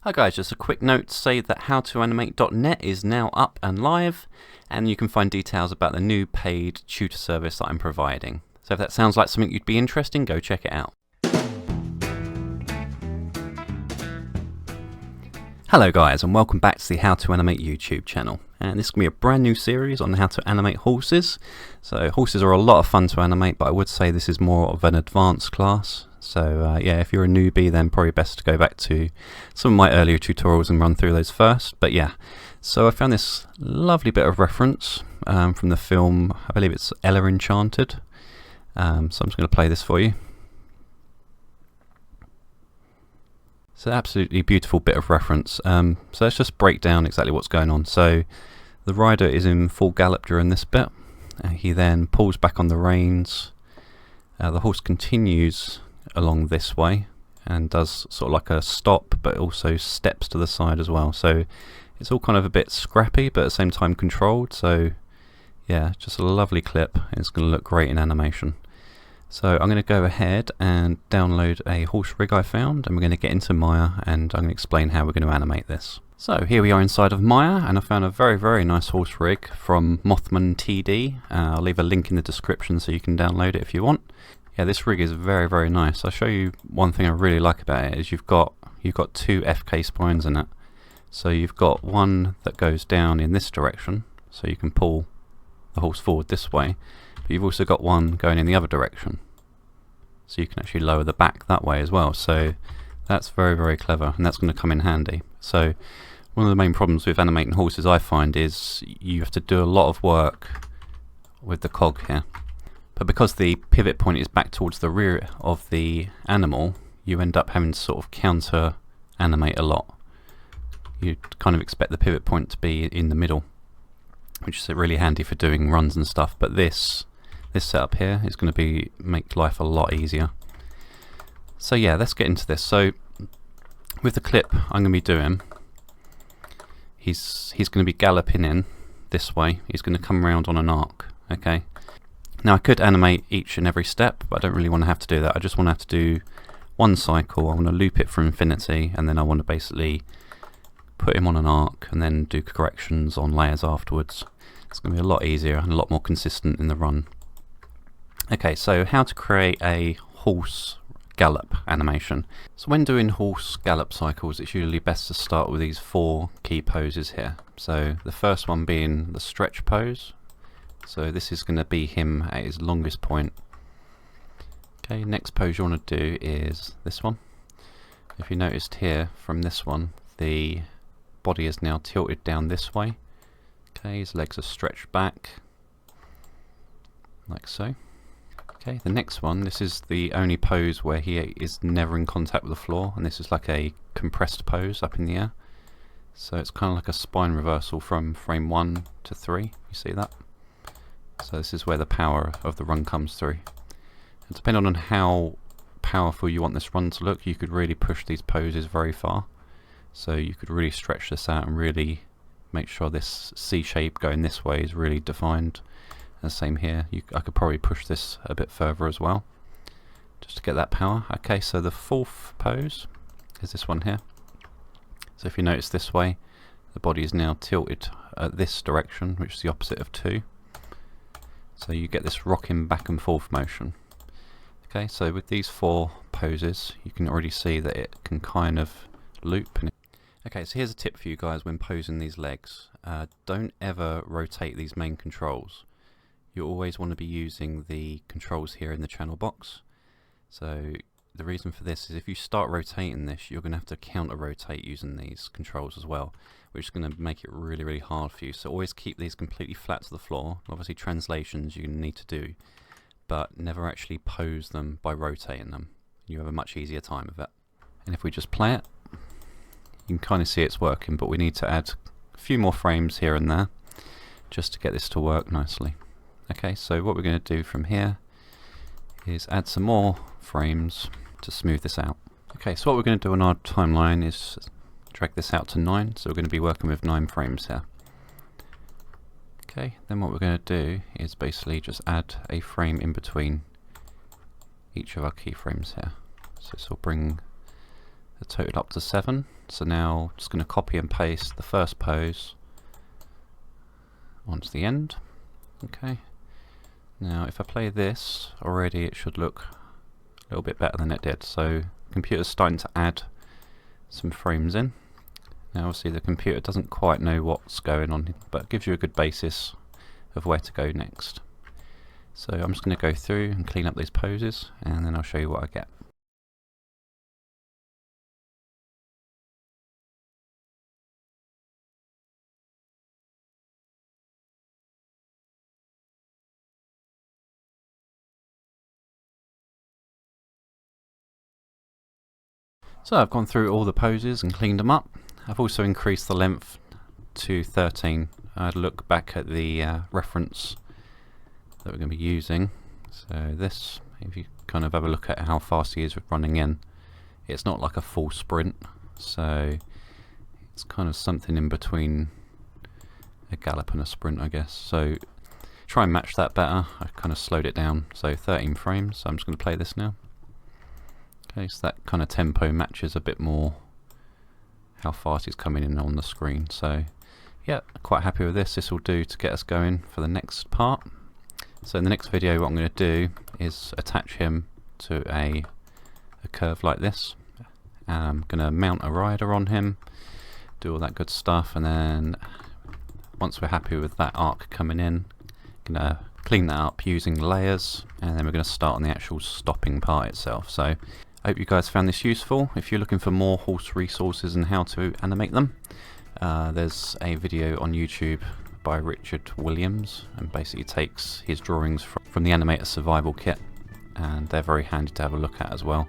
Hi guys, just a quick note to say that HOW2Animate.net is now up and live, and you can find details about the new paid tutor service that I'm providing. So if that sounds like something you'd be interested in, go check it out. Hello guys, and welcome back to the How2Animate YouTube channel. And this is going to be a brand new series on how to animate horses. So horses are a lot of fun to animate, but I would say this is more of an advanced class. So yeah, if you're a newbie, then probably best to go back to some of my earlier tutorials and run through those first. But yeah, so I found this lovely bit of reference from the film, I believe it's Ella Enchanted. So I'm just going to play this for you. It's an absolutely beautiful bit of reference. So let's just break down exactly what's going on. So the rider is in full gallop during this bit. He then pulls back on the reins. The horse continues along this way and does sort of like a stop, but also steps to the side as well. So it's all kind of a bit scrappy, but at the same time controlled. So yeah, just a lovely clip. It's going to look great in animation. So I'm going to go ahead and download a horse rig I found, and we're going to get into Maya, and I'm going to explain how we're going to animate this. So here we are inside of Maya, and I found a very nice horse rig from Mothman TD. I'll leave a link in the description so you can download it if you want. Yeah, this rig is very nice. I'll show you one thing I really like about it is you've got two FK spines in it. So you've got one that goes down in this direction, so you can pull the horse forward this way, but you've also got one going in the other direction, so you can actually lower the back that way as well. So that's very clever, and that's going to come in handy. So one of the main problems with animating horses I find is you have to do a lot of work with the cog here. But because the pivot point is back towards the rear of the animal, you end up having to sort of counter animate a lot. You kind of expect the pivot point to be in the middle, which is really handy for doing runs and stuff. But this setup here is going to make life a lot easier. So yeah, let's get into this. So with the clip I'm going to be doing, he's going to be galloping in this way. He's going to come around on an arc. Okay. Now I could animate each and every step, but I don't really want to have to do that. I just want to have to do one cycle. I want to loop it for infinity, and then I want to basically put him on an arc and then do corrections on layers afterwards. It's going to be a lot easier and a lot more consistent in the run. Okay, so how to create a horse gallop animation. So when doing horse gallop cycles, it's usually best to start with these 4 key poses here. So the first one being the stretch pose. So this is going to be him at his longest point. Okay, next pose you want to do is this one. If you noticed here from this one, the body is now tilted down this way. Okay, his legs are stretched back like so. Okay, the next one, this is the only pose where he is never in contact with the floor, and this is like a compressed pose up in the air. So it's kind of like a spine reversal from frame 1 to 3. You see that? So this is where the power of the run comes through. And depending on how powerful you want this run to look, you could really push these poses very far. So you could really stretch this out and really make sure this C shape going this way is really defined. And the same here, I could probably push this a bit further as well, just to get that power. Okay, so the 4th pose is this one here. So if you notice this way, the body is now tilted at this direction, which is the opposite of 2. So you get this rocking back and forth motion. Okay, so with these 4 poses, you can already see that it can kind of loop. Okay, so here's a tip for you guys when posing these legs. Don't ever rotate these main controls. You always want to be using the controls here in the channel box. So the reason for this is if you start rotating this, you're going to have to counter rotate using these controls as well, which is going to make it really hard for you. So always keep these completely flat to the floor. Obviously translations you need to do, but never actually pose them by rotating them. You have a much easier time of it. And if we just play it, you can kind of see it's working, but we need to add a few more frames here and there just to get this to work nicely. Okay, so what we're going to do from here is add some more frames to smooth this out. Okay, so what we're going to do on our timeline is drag this out to 9, so we're going to be working with 9 frames here. Okay, then what we're going to do is basically just add a frame in between each of our keyframes here. So this will bring total up to 7. So now I'm just going to copy and paste the first pose onto the end. Okay. Now if I play this, already it should look a little bit better than it did. So the computer's starting to add some frames in. Now obviously the computer doesn't quite know what's going on, but it gives you a good basis of where to go next. So I'm just going to go through and clean up these poses, and then I'll show you what I get. So I've gone through all the poses and cleaned them up. I've also increased the length to 13. I'd look back at the reference that we're going to be using. So this, if you kind of have a look at how fast he is with running in, it's not like a full sprint, so it's kind of something in between a gallop and a sprint, I guess. So try and match that better. I kind of slowed it down, so 13 frames. So I'm just going to play this now. Okay, so that kind of tempo matches a bit more how fast he's coming in on the screen. So yeah, quite happy with this. This will do to get us going for the next part. So in the next video what I'm going to do is attach him to a curve like this. I'm going to mount a rider on him, do all that good stuff, and then once we're happy with that arc coming in, going to clean that up using layers, and then we're going to start on the actual stopping part itself. So I hope you guys found this useful. If you're looking for more horse resources and how to animate them, there's a video on YouTube by Richard Williams, and basically takes his drawings from the Animate survival kit, and they're very handy to have a look at as well.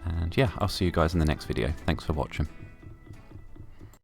And yeah, I'll see you guys in the next video. Thanks for watching.